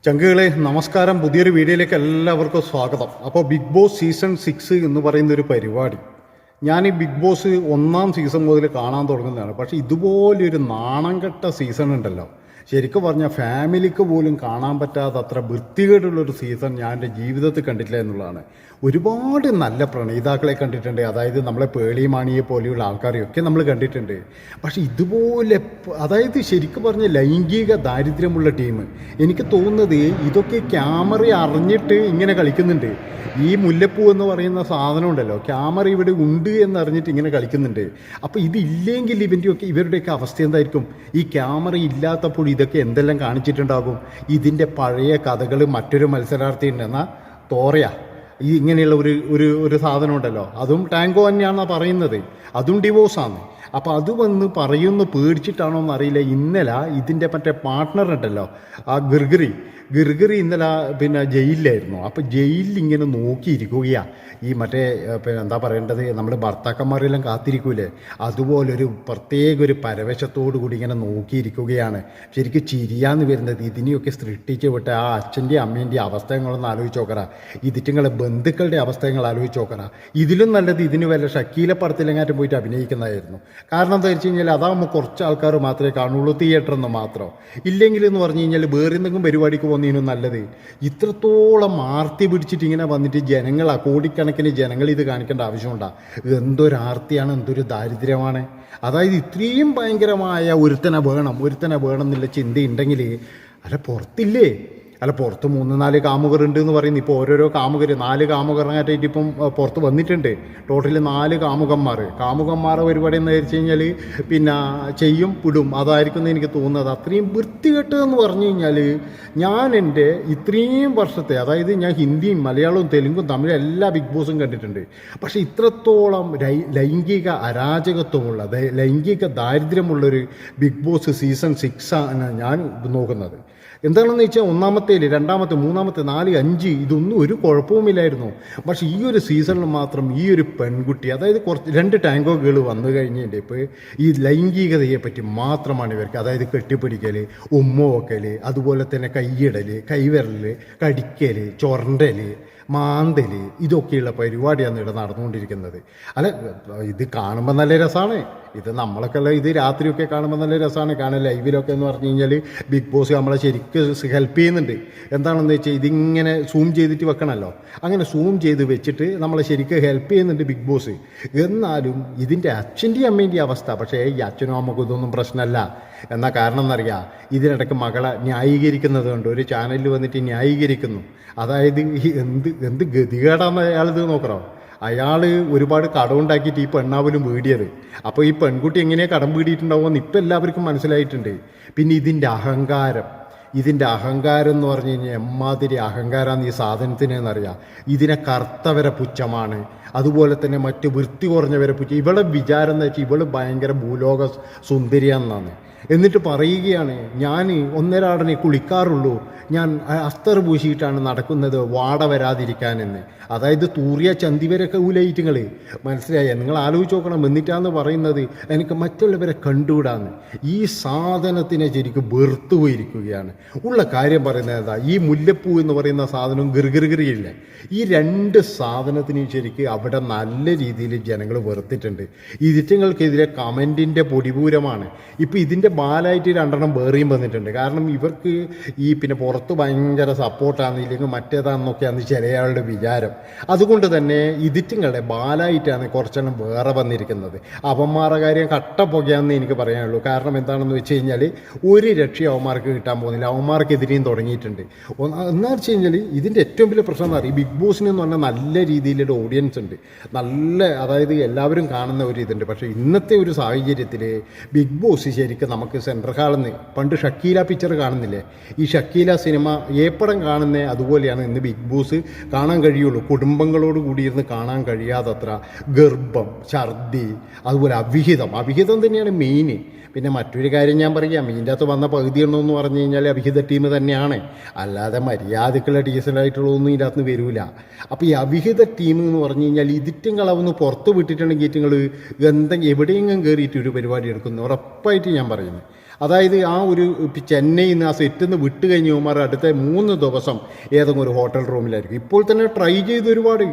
ചങ്കുകളെ നമസ്കാരം. പുതിയൊരു വീഡിയോയിലേക്ക് എല്ലാവർക്കും സ്വാഗതം. അപ്പോൾ ബിഗ് ബോസ് സീസൺ 6 എന്ന് പറയുന്നൊരു പരിപാടി ഞാൻ ഈ ബിഗ് ബോസ് 1ാം സീസൺ മുതൽ കാണാൻ തുടങ്ങുന്നതാണ്. പക്ഷേ ഇതുപോലൊരു നാണം കെട്ട സീസൺ ഉണ്ടല്ലോ, ശരിക്കും പറഞ്ഞാൽ ഫാമിലിക്ക് പോലും കാണാൻ പറ്റാത്ത അത്ര വൃത്തികേടുള്ളൊരു സീസൺ ഞാൻ എൻ്റെ ജീവിതത്തിൽ കണ്ടിട്ടില്ല എന്നുള്ളതാണ്. ഒരുപാട് നല്ല പ്രണയിതാക്കളെ കണ്ടിട്ടുണ്ട്, അതായത് നമ്മളെ പേളി മാണിയെ പോലെയുള്ള ആൾക്കാരെയൊക്കെ നമ്മൾ കണ്ടിട്ടുണ്ട്. പക്ഷേ ഇതുപോലെ അതായത് ശരിക്കും പറഞ്ഞ ലൈംഗിക ദാരിദ്ര്യമുള്ള ടീം, എനിക്ക് തോന്നുന്നത് ഇതൊക്കെ ക്യാമറ അറിഞ്ഞിട്ട് ഇങ്ങനെ കളിക്കുന്നുണ്ട്. ഈ മുല്ലപ്പൂ എന്ന് പറയുന്ന സാധനം ഉണ്ടല്ലോ, ക്യാമറ ഇവിടെ ഉണ്ട് എന്നറിഞ്ഞിട്ട് ഇങ്ങനെ കളിക്കുന്നുണ്ട്. അപ്പോൾ ഇതില്ലെങ്കിൽ ഇവരുടെയൊക്കെ അവസ്ഥ എന്തായിരിക്കും? ഈ ക്യാമറ ഇല്ലാത്തപ്പോൾ ഇതൊക്കെ എന്തെല്ലാം കാണിച്ചിട്ടുണ്ടാകും? ഇതിൻ്റെ പഴയ കഥകൾ മറ്റൊരു മത്സരാർത്ഥി ഉണ്ടെന്നാ തോറയാ ഈ ഇങ്ങനെയുള്ള ഒരു സാധനം ഉണ്ടല്ലോ, അതും ടാങ്കോ തന്നെയാണെന്നാണ് പറയുന്നത്, അതും ഡിവോഴ്സാണ്. അപ്പോൾ അത് വന്ന് പറയുന്നു പേടിച്ചിട്ടാണോ എന്നറിയില്ല. ഇന്നലെ ഇതിൻ്റെ മറ്റേ പാർട്ട്ണർ ഉണ്ടല്ലോ, ആ ഗിർഗിറി ഇന്നലെ ജയിലിലായിരുന്നു. അപ്പോൾ ജയിലിൽ ഇങ്ങനെ നോക്കിയിരിക്കുകയാണ് ഈ മറ്റേ എന്താ പറയേണ്ടത്, നമ്മൾ ഭർത്താക്കന്മാരെല്ലാം കാത്തിരിക്കൂലേ, അതുപോലൊരു പ്രത്യേക ഒരു പരവശത്തോടു കൂടി ഇങ്ങനെ നോക്കിയിരിക്കുകയാണ്. ശരിക്കും ചിരിയാന്ന് വരുന്നത്. ഇതിനെയൊക്കെ സൃഷ്ടിച്ച് വിട്ട ആ അച്ഛൻ്റെയും അമ്മേൻ്റെയും അവസ്ഥകളൊന്ന് ആലോചിച്ച് നോക്കറ, ഇതിറ്റുങ്ങളെ ബന്ധുക്കളുടെ അവസ്ഥകൾ ആലോചിച്ച് നോക്കറ. ഇതിലും നല്ലത് ഇതിന് വല്ല ഷക്കീല പടത്തിലെങ്ങാറ്റും പോയിട്ട് അഭിനയിക്കുന്നതായിരുന്നു. കാരണം എന്താ വെച്ച് കഴിഞ്ഞാൽ അതാകുമ്പോൾ കുറച്ച് ആൾക്കാർ മാത്രമേ കാണുള്ളൂ, തിയേറ്ററിൽ നിന്ന് മാത്രം. ഇല്ലെങ്കിൽ എന്ന് പറഞ്ഞു കഴിഞ്ഞാൽ വേറെ എന്തെങ്കിലും പരിപാടിക്ക് പോകുന്നതിനും നല്ലത്. ഇത്രത്തോളം ആർത്തി പിടിച്ചിട്ട് ഇങ്ങനെ വന്നിട്ട് ജനങ്ങൾ, കോടിക്കണക്കിന് ജനങ്ങൾ ഇത് കാണിക്കേണ്ട ആവശ്യമുണ്ടാ? എന്തൊരു ആർത്തിയാണ്, എന്തൊരു ദാരിദ്ര്യമാണ്. അതായത് ഇത്രയും ഭയങ്കരമായ ഒരുത്തനെ വേണം എന്നുള്ള ചിന്തയുണ്ടെങ്കിൽ പുറത്തില്ലേ? പുറത്ത് 3-4 കാമുകർ ഉണ്ട് എന്ന് പറയുന്നു. ഇപ്പോൾ ഓരോരോ കാമുകർ 4 കാമുകറായിട്ട് ഇപ്പം പുറത്ത് വന്നിട്ടുണ്ട്. ടോട്ടൽ 4 കാമുകന്മാരെ പരിപാടി എന്ന് വെച്ച് കഴിഞ്ഞാൽ ചെയ്യും വിടും, അതായിരിക്കും എന്ന് എനിക്ക് തോന്നുന്നത്. അത്രയും വൃത്തികെട്ടെന്ന് പറഞ്ഞു കഴിഞ്ഞാൽ ഞാൻ എൻ്റെ ഇത്രയും വർഷത്തെ, അതായത് ഞാൻ ഹിന്ദിയും മലയാളവും തെലുങ്കും തമിഴും എല്ലാ ബിഗ് ബോസും കണ്ടിട്ടുണ്ട്. പക്ഷേ ഇത്രത്തോളം ലൈംഗിക അരാജകത്വമുള്ള, ലൈംഗിക ദാരിദ്ര്യമുള്ളൊരു ബിഗ് ബോസ് സീസൺ 6 ആണ് ഞാൻ നോക്കുന്നത്. എന്താണെന്ന് വെച്ചാൽ 1ാമത്തേൽ 2ാമത്തെ 3ാമത്തെ 4, 5 ഇതൊന്നും ഒരു കുഴപ്പവുമില്ലായിരുന്നു. പക്ഷേ ഈ ഒരു സീസണിൽ മാത്രം ഈ ഒരു പെൺകുട്ടി, അതായത് 2 ടാങ്കോ ഗേൾ വന്നു കഴിഞ്ഞിട്ട് ഇപ്പോൾ ഈ ലൈംഗികതയെ പറ്റി മാത്രമാണ് ഇവർക്ക്. അതായത് കെട്ടിപ്പിടിക്കൽ, ഉമ്മ വെക്കൽ, അതുപോലെ തന്നെ കൈയിടൽ, കൈവിരൽ കടിക്കൽ, ചൊരണ്ടൽ, മാന്തൽ, ഇതൊക്കെയുള്ള പരിപാടിയാണ് ഇവിടെ നടന്നുകൊണ്ടിരിക്കുന്നത്. ഇത് കാണുമ്പോൾ നല്ല രസമാണ്. ഇത് നമ്മളൊക്കെ ഇത് രാത്രിയൊക്കെ കാണുമ്പോൾ നല്ല രസമാണ് കാണാൻ. ലൈവിലൊക്കെ എന്ന് പറഞ്ഞു കഴിഞ്ഞാൽ ബിഗ് ബോസ് നമ്മളെ ശരിക്കും ഹെൽപ്പ് ചെയ്യുന്നുണ്ട്. എന്താണെന്ന് വെച്ചാൽ ഇതിങ്ങനെ സൂം ചെയ്തിട്ട് വെക്കണമല്ലോ, അങ്ങനെ സൂം ചെയ്ത് വെച്ചിട്ട് നമ്മളെ ശരിക്കും ഹെൽപ്പ് ചെയ്യുന്നുണ്ട് ബിഗ് ബോസ്. എന്നാലും ഇതിൻ്റെ അച്ഛൻ്റെയും അമ്മേൻ്റെയും അവസ്ഥ, പക്ഷേ ഈ അച്ഛനും അമ്മക്കും ഇതൊന്നും പ്രശ്നമല്ല. എന്നാൽ കാരണം എന്നറിയാം, ഇതിനിടയ്ക്ക് മകളെ ന്യായീകരിക്കുന്നത് കൊണ്ട് ഒരു ചാനലിൽ വന്നിട്ട് ന്യായീകരിക്കുന്നു. അതായത് എന്ത് ഗതികേടാന്ന് അയാളിത് നോക്കണോ. അയാൾ ഒരുപാട് കടമുണ്ടാക്കിയിട്ട് ഈ പെണ്ണാവലും വീടിയത്. അപ്പോൾ ഈ പെൺകുട്ടി എങ്ങനെയാണ് കടം വീടിയിട്ടുണ്ടാവുമെന്ന് ഇപ്പം എല്ലാവർക്കും മനസ്സിലായിട്ടുണ്ട്. പിന്നെ ഇതിൻ്റെ അഹങ്കാരം എന്ന് പറഞ്ഞു കഴിഞ്ഞാൽ എമ്മാതിരി അഹങ്കാരമാണ് ഈ സാധനത്തിനെന്നറിയാം. ഇതിനെ കറുത്തവരെ പുച്ഛമാണ്, അതുപോലെ തന്നെ മറ്റ് വൃത്തി കുറഞ്ഞവരെ പുച്ഛം. ഇവളെ വിചാരം എന്ന് വെച്ചാൽ ഇവള് ഭയങ്കര ഭൂലോക സുന്ദരിയാണെന്നാണ്. എന്നിട്ട് പറയുകയാണ്, ഞാൻ 1.5 കുളിക്കാറുള്ളൂ, ഞാൻ അസ്തർ പൂശിയിട്ടാണ് നടക്കുന്നത് വാട വരാതിരിക്കാനെന്ന്. അതായത് തൂറിയ ചന്തിവരൊക്കെ ഊലയിറ്റുങ്ങൾ മനസ്സിലായ, നിങ്ങൾ ആലോചിച്ച് നോക്കണം. എന്നിട്ടാന്ന് പറയുന്നത് എനിക്ക് മറ്റുള്ളവരെ കണ്ടുവിടാന്ന്. ഈ സാധനത്തിനെ ശരിക്കും വെറുത്തു പോയിരിക്കുകയാണ്. ഉള്ള കാര്യം പറയുന്നത് എന്താ, ഈ മുല്ലപ്പൂ എന്ന് പറയുന്ന സാധനവും ഗിർഗിറിയില്ല, ഈ 2 സാധനത്തിനും ശരിക്കും അവിടെ നല്ല രീതിയിൽ ജനങ്ങൾ വെറുത്തിട്ടുണ്ട്. ഇതിറ്റങ്ങൾക്കെതിരെ കമൻറ്റിൻ്റെ പൊടിപൂരമാണ്. ഇപ്പോൾ ഇതിൻ്റെ ബാലായിട്ട് 2 വേറെയും വന്നിട്ടുണ്ട്. കാരണം ഇവർക്ക് ഈ പുറത്ത് ഭയങ്കര സപ്പോർട്ടാണ്, ഇല്ലെങ്കിൽ മറ്റേതാണെന്നൊക്കെയാണ് ചിലയാളുടെ വിചാരം. അതുകൊണ്ട് തന്നെ ഇതിറ്റുങ്ങളുടെ ബാലായിട്ടാണ് കുറച്ചെണ്ണം വേറെ വന്നിരിക്കുന്നത്. അവന്മാരുടെ കാര്യം കട്ട പുകയാണെന്ന് എനിക്ക് പറയാനുള്ളൂ. കാരണം എന്താണെന്ന് വെച്ച് കഴിഞ്ഞാൽ ഒരു രക്ഷയും അവന്മാർക്ക് കിട്ടാൻ പോകുന്നില്ല. അവന്മാർക്കെതിരെയും തുടങ്ങിയിട്ടുണ്ട്. എന്താ വെച്ച് കഴിഞ്ഞാൽ ഇതിൻ്റെ ഏറ്റവും വലിയ പ്രശ്നം എന്ന് പറയും, ബിഗ് ബോസിന് എന്ന് പറഞ്ഞാൽ നല്ല രീതിയിലൊരു ഓഡിയൻസ് ഉണ്ട്, അതായത് എല്ലാവരും കാണുന്ന ഒരു ഇതുണ്ട്. പക്ഷേ ഇന്നത്തെ ഒരു സാഹചര്യത്തിൽ ബിഗ് ബോസ് ശരിക്കും നമുക്ക് സെൻട്രൽ ഹാളിൽ നിന്ന് പണ്ട് ഷക്കീല പിക്ചർ കാണുന്നില്ലേ, ഈ ഷക്കീല സിനിമ ഏപ്പടം കാണുന്നത് അതുപോലെയാണ് ഇന്ന് ബിഗ് ബോസ് കാണാൻ കഴിയുള്ളൂ. കുടുംബങ്ങളോട് കൂടിയിരുന്ന് കാണാൻ കഴിയാതത്ര ഗർഭം, ഛർദി, അതുപോലെ അവിഹിതം തന്നെയാണ് മെയിൻ. പിന്നെ മറ്റൊരു കാര്യം ഞാൻ പറയാം, ഇതിൻ്റെ അകത്ത് വന്ന പകുതി എണ്ണമെന്ന് പറഞ്ഞു കഴിഞ്ഞാൽ അവിഹിത ടീം തന്നെയാണ്, അല്ലാതെ മര്യാദക്കുള്ള ഡീസൻ്റായിട്ടുള്ളതൊന്നും ഇതിൻ്റെ അകത്ത് വരില്ല. അപ്പോൾ ഈ അവിഹിത ടീം എന്ന് പറഞ്ഞു കഴിഞ്ഞാൽ ഇതിറ്റുങ്ങളവന്ന് പുറത്ത് വിട്ടിട്ടുണ്ടെങ്കിൽ ഇറ്റുങ്ങൾ എവിടെയെങ്കിലും കയറിയിട്ട് ഒരു പരിപാടി എടുക്കുന്നു ഉറപ്പായിട്ട് ഞാൻ പറയുന്നു. അതായത് ആ ഒരു ചെന്നൈയിൽ നിന്ന് ആ സെറ്റിൽ നിന്ന് വിട്ട് കഴിഞ്ഞ് ഇവന്മാർ അടുത്ത 3 ദിവസം ഏതെങ്കിലും ഒരു ഹോട്ടൽ റൂമിലായിരിക്കും. ഇപ്പോൾ തന്നെ ട്രൈ ചെയ്തു ഒരുപാട്.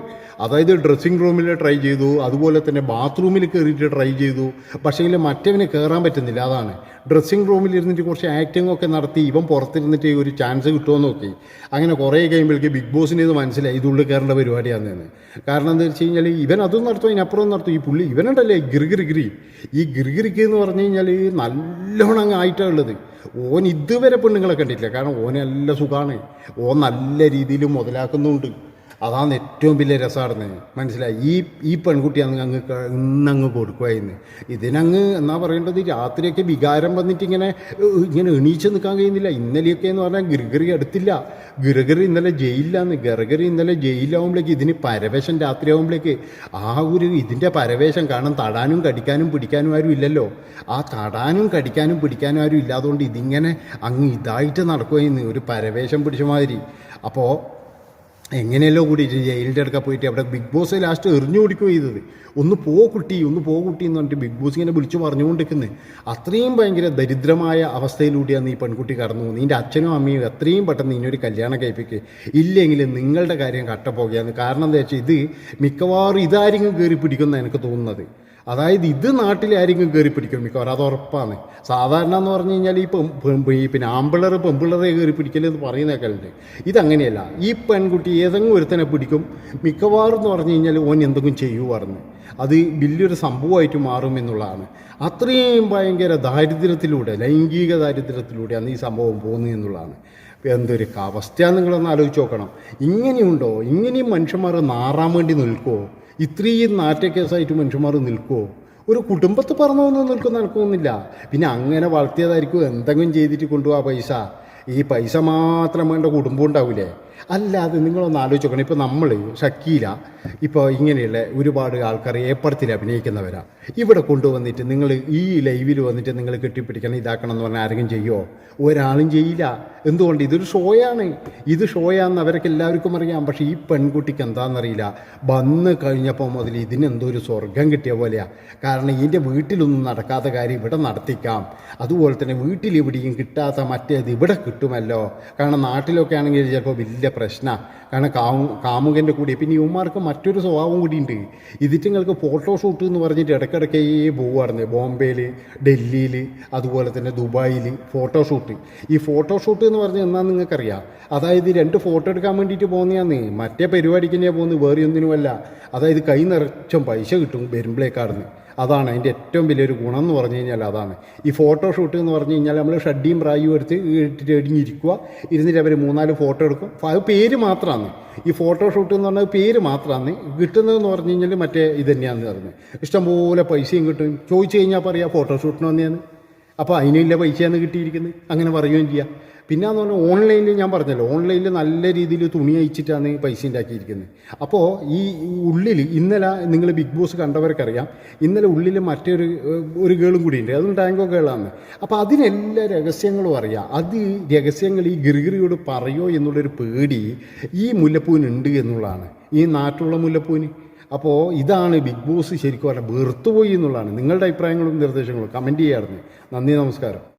അതായത് ഡ്രസ്സിങ് റൂമിൽ ട്രൈ ചെയ്തു, അതുപോലെ തന്നെ ബാത്റൂമിൽ കയറിയിട്ട് ട്രൈ ചെയ്തു. പക്ഷേങ്കിൽ മറ്റവന് കയറാൻ പറ്റുന്നില്ല. അതാണ് ഡ്രസ്സിങ് റൂമിൽ ഇരുന്നിട്ട് കുറച്ച് ആക്ടിംഗ് ഒക്കെ നടത്തി ഇവൻ പുറത്തിരുന്നിട്ട് ഒരു ചാൻസ് കിട്ടുമോ നോക്കി. അങ്ങനെ കുറേ കഴിയുമ്പോഴേക്ക് ബിഗ് ബോസിന് ഇത് മനസ്സിലായി ഇതുള്ളിൽ കയറേണ്ട പരിപാടിയാണെന്ന്. കാരണം എന്താ വെച്ച് കഴിഞ്ഞാൽ ഇവൻ അതും നടത്തും, ഇതിനപ്പുറം നടത്തും. ഈ പുള്ളി ഇവനുണ്ടല്ലേ ഗിർഗിരിഗിരി, ഈ ഗിർഗിരിക്ക് എന്ന് പറഞ്ഞു കഴിഞ്ഞാൽ നല്ലോണം അങ്ങ് ആയിട്ടാണ് ഉള്ളത്. ഓൻ ഇതുവരെ പെണ്ണുങ്ങളെ കണ്ടിട്ടില്ല. കാരണം ഓന് നല്ല സുഖമാണ്, ഓൻ നല്ല രീതിയിൽ മുതലാക്കുന്നുണ്ട്. അതാണ് ഏറ്റവും വലിയ രസമാടുന്നത്. മനസ്സിലായി. ഈ പെൺകുട്ടിയാണ് ഇന്നങ്ങ് കൊടുക്കുമായിരുന്നു. ഇതിനങ്ങ് എന്നാ പറയേണ്ടത്, രാത്രിയൊക്കെ വികാരം വന്നിട്ട് ഇങ്ങനെ എണീച്ച് നിൽക്കാൻ കഴിയുന്നില്ല. ഇന്നലെയൊക്കെ എന്ന് പറഞ്ഞാൽ ഗിർഗറി അടുത്തില്ല. ഗിർഗറി ഇന്നലെ ജയിലിലാന്ന്. ഗിർഗറി ഇന്നലെ ജയിലാവുമ്പോഴേക്ക് ഇതിന് പരവേശം രാത്രിയാവുമ്പോഴേക്ക് ആ ഒരു ഇതിൻ്റെ പരവേശം കാരണം തടാനും കടിക്കാനും പിടിക്കാനും ആരും ഇല്ലല്ലോ. ആ തടാനും കടിക്കാനും പിടിക്കാനും ആരും ഇല്ലാതുകൊണ്ട് ഇതിങ്ങനെ അങ്ങ് ഇതായിട്ട് നടക്കുമായിരുന്നു, ഒരു പരവേശം പിടിച്ച മാതിരി. അപ്പോൾ എങ്ങനെയല്ലോ കൂടി ജയിലിൻ്റെ അടുക്ക പോയിട്ട് അവിടെ ബിഗ് ബോസ് ലാസ്റ്റ് എറിഞ്ഞു കൊടുക്കുകയോ ചെയ്തത്. ഒന്ന് പോ കുട്ടി എന്ന് പറഞ്ഞിട്ട് ബിഗ് ബോസ് ഇങ്ങനെ വിളിച്ചു പറഞ്ഞുകൊണ്ടിരിക്കുന്നത്. അത്രയും ഭയങ്കര ദരിദ്രമായ അവസ്ഥയിലൂടെയാണ് ഈ പെൺകുട്ടി കടന്നു പോകുന്നത്. നിൻ്റെ അച്ഛനും അമ്മയും എത്രയും പെട്ടെന്ന് ഇനിയൊരു കല്യാണം കഴിപ്പിക്കുക, ഇല്ലെങ്കിൽ നിങ്ങളുടെ കാര്യം കട്ടപ്പോകുകയാണ്. കാരണം എന്താ വെച്ചാൽ ഇത് മിക്കവാറും ഇതാരെങ്കിലും കയറി പിടിക്കുന്ന എനിക്ക് തോന്നുന്നത്. അതായത് ഇത് നാട്ടിലാരെങ്കിലും കയറി പിടിക്കും മിക്കവാറും, അത് ഉറപ്പാണ്. സാധാരണ എന്ന് പറഞ്ഞു കഴിഞ്ഞാൽ ഈ പിന്നെ ആമ്പിള്ളറ് പെമ്പിള്ളറെ കയറി പിടിക്കലെന്ന് പറയുന്നേക്കലുണ്ട്. ഇതങ്ങനെയല്ല. ഈ പെൺകുട്ടി ഏതെങ്കിലും ഒരുത്തനെ പിടിക്കും മിക്കവാറും എന്ന് പറഞ്ഞു കഴിഞ്ഞാൽ ഓൻ എന്തെങ്കിലും ചെയ്യുമായിരുന്നു. അത് വലിയൊരു സംഭവമായിട്ട് മാറും എന്നുള്ളതാണ്. അത്രയും ഭയങ്കര ദാരിദ്ര്യത്തിലൂടെ, ലൈംഗിക ദാരിദ്ര്യത്തിലൂടെയാണ് ഈ സംഭവം പോകുന്നത് എന്നുള്ളതാണ്. എന്തൊരു അവസ്ഥയാണ് നിങ്ങളൊന്ന് ആലോചിച്ച് നോക്കണം. ഇങ്ങനെയുണ്ടോ? ഇങ്ങനെയും മനുഷ്യന്മാർ നാറാൻ വേണ്ടി നിൽക്കുമോ? ഇത്രയും നാറ്റക്കേസായിട്ട് മനുഷ്യന്മാർ നിൽക്കുമോ? ഒരു കുടുംബത്ത് പറഞ്ഞൊന്നും നിൽക്കുന്ന നടക്കുന്നില്ല. പിന്നെ അങ്ങനെ വളർത്തിയതായിരിക്കും എന്തെങ്കിലും ചെയ്തിട്ട് കൊണ്ടുപോകാം പൈസ. ഈ പൈസ മാത്രം വേണ്ട കുടുംബം ഉണ്ടാവില്ലേ? അല്ലാതെ നിങ്ങളൊന്ന് ആലോചിച്ച് നോക്കണം. ഇപ്പോൾ നമ്മൾ ഷക്കീല ഇപ്പോൾ ഇങ്ങനെയുള്ള ഒരുപാട് ആൾക്കാർ ഏപ്പടത്തിൽ അഭിനയിക്കുന്നവരാണ്. ഇവിടെ കൊണ്ടുവന്നിട്ട് നിങ്ങൾ ഈ ലൈവിൽ വന്നിട്ട് നിങ്ങൾ കെട്ടിപ്പിടിക്കണം ഇതാക്കണം എന്ന് പറഞ്ഞാൽ ആരെങ്കിലും ചെയ്യുമോ? ഒരാളും ചെയ്യില്ല. എന്തുകൊണ്ട്? ഇതൊരു ഷോയാണ്. ഇത് ഷോയാണെന്ന് അവർക്ക് എല്ലാവർക്കും അറിയാം. പക്ഷേ ഈ പെൺകുട്ടിക്ക് എന്താണെന്നറിയില്ല, വന്ന് കഴിഞ്ഞപ്പോൾ മുതൽ ഇതിനെന്തോ ഒരു സ്വർഗം കിട്ടിയ പോലെയാണ്. കാരണം ഇതിൻ്റെ വീട്ടിലൊന്നും നടക്കാത്ത കാര്യം ഇവിടെ നടത്തിക്കാം. അതുപോലെ തന്നെ വീട്ടിലിവിടെയും കിട്ടാത്ത മറ്റേത് ഇവിടെ കിട്ടുമല്ലോ. കാരണം നാട്ടിലൊക്കെ ആണെങ്കിൽ ചിലപ്പോൾ വലിയ പ്രശ്നമാണ്. കാരണം കാമുകൻ്റെ കൂടി പിന്നെ ഇവന്മാർക്ക് മറ്റൊരു സ്വഭാവം കൂടിയുണ്ട്. ഇതിറ്റങ്ങൾക്ക് ഫോട്ടോഷൂട്ട് എന്ന് പറഞ്ഞിട്ട് ഇടയ്ക്കിടയ്ക്കേ പോവുമായിരുന്നു. ബോംബെയിൽ, ഡൽഹിയിൽ, അതുപോലെ തന്നെ ദുബായിൽ ഫോട്ടോഷൂട്ട്. ഈ ഫോട്ടോഷൂട്ട് എന്ന് പറഞ്ഞാൽ എന്നാന്ന് നിങ്ങൾക്കറിയാം. അതായത് 2 ഫോട്ടോ എടുക്കാൻ വേണ്ടിയിട്ട് പോകുന്നതാന്ന്. മറ്റേ പരിപാടിക്ക് തന്നെയാണ് പോകുന്നത്, വേറെ ഒന്നിനുമല്ല. അതായത് കൈ നിറച്ചും പൈസ കിട്ടും വരുമ്പോഴേക്കാടുന്ന്. അതാണ് അതിൻ്റെ ഏറ്റവും വലിയൊരു ഗുണം എന്ന് പറഞ്ഞു കഴിഞ്ഞാൽ. അതാണ് ഈ ഫോട്ടോഷൂട്ട് എന്ന് പറഞ്ഞു കഴിഞ്ഞാൽ. നമ്മൾ ഷഡ്ഡിയും പ്രായും എടുത്ത് ഇട്ടിട്ട് എടിഞ്ഞിരിക്കുക, ഇരുന്നിട്ട് അവർ 3-4 ഫോട്ടോ എടുക്കും. അത് പേര് മാത്രമാണ്. ഈ ഫോട്ടോഷൂട്ട് എന്ന് പറഞ്ഞാൽ പേര് മാത്രമാണ്. കിട്ടുന്നതെന്ന് പറഞ്ഞു കഴിഞ്ഞാൽ മറ്റേ ഇത് തന്നെയാണെന്ന് പറഞ്ഞത്. ഇഷ്ടംപോലെ പൈസയും കിട്ടും. ചോദിച്ചു കഴിഞ്ഞാൽ പറയാം ഫോട്ടോഷൂട്ടിന് വന്നെയാണ്. അപ്പോൾ അതിനില്ല പൈസയാണ് കിട്ടിയിരിക്കുന്നത്, അങ്ങനെ പറയുകയും ചെയ്യാം. പിന്നെ എന്ന് പറഞ്ഞാൽ ഓൺലൈനിൽ ഞാൻ പറഞ്ഞല്ലോ, ഓൺലൈനിൽ നല്ല രീതിയിൽ തുണി അയച്ചിട്ടാണ് പൈസ ഉണ്ടാക്കിയിരിക്കുന്നത്. അപ്പോൾ ഈ ഉള്ളിൽ ഇന്നലെ നിങ്ങൾ ബിഗ് ബോസ് കണ്ടവർക്കറിയാം, ഇന്നലെ ഉള്ളിൽ മറ്റൊരു ഗേളും കൂടിയുണ്ട്. അതും ടാങ്കോ ഗേളാണ്. അപ്പോൾ അതിനെല്ലാ രഹസ്യങ്ങളും അറിയാം. അത് രഹസ്യങ്ങൾ ഈ ഗിർഗിറിയോട് പറയോ എന്നുള്ളൊരു പേടി ഈ മുല്ലപ്പൂവിനുണ്ട് എന്നുള്ളതാണ്, ഈ നാട്ടുള്ള മുല്ലപ്പൂവിന്. അപ്പോൾ ഇതാണ് ബിഗ് ബോസ് ശരിക്കും പറഞ്ഞാൽ വെറുത്തുപോയി എന്നുള്ളതാണ്. നിങ്ങളുടെ അഭിപ്രായങ്ങളും നിർദ്ദേശങ്ങളും കമൻറ്റ് ചെയ്യാറുണ്ട്. നന്ദി, നമസ്കാരം.